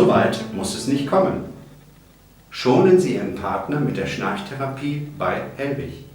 weit muss es nicht kommen. Schonen Sie Ihren Partner mit der Schnarchtherapie bei Helwig.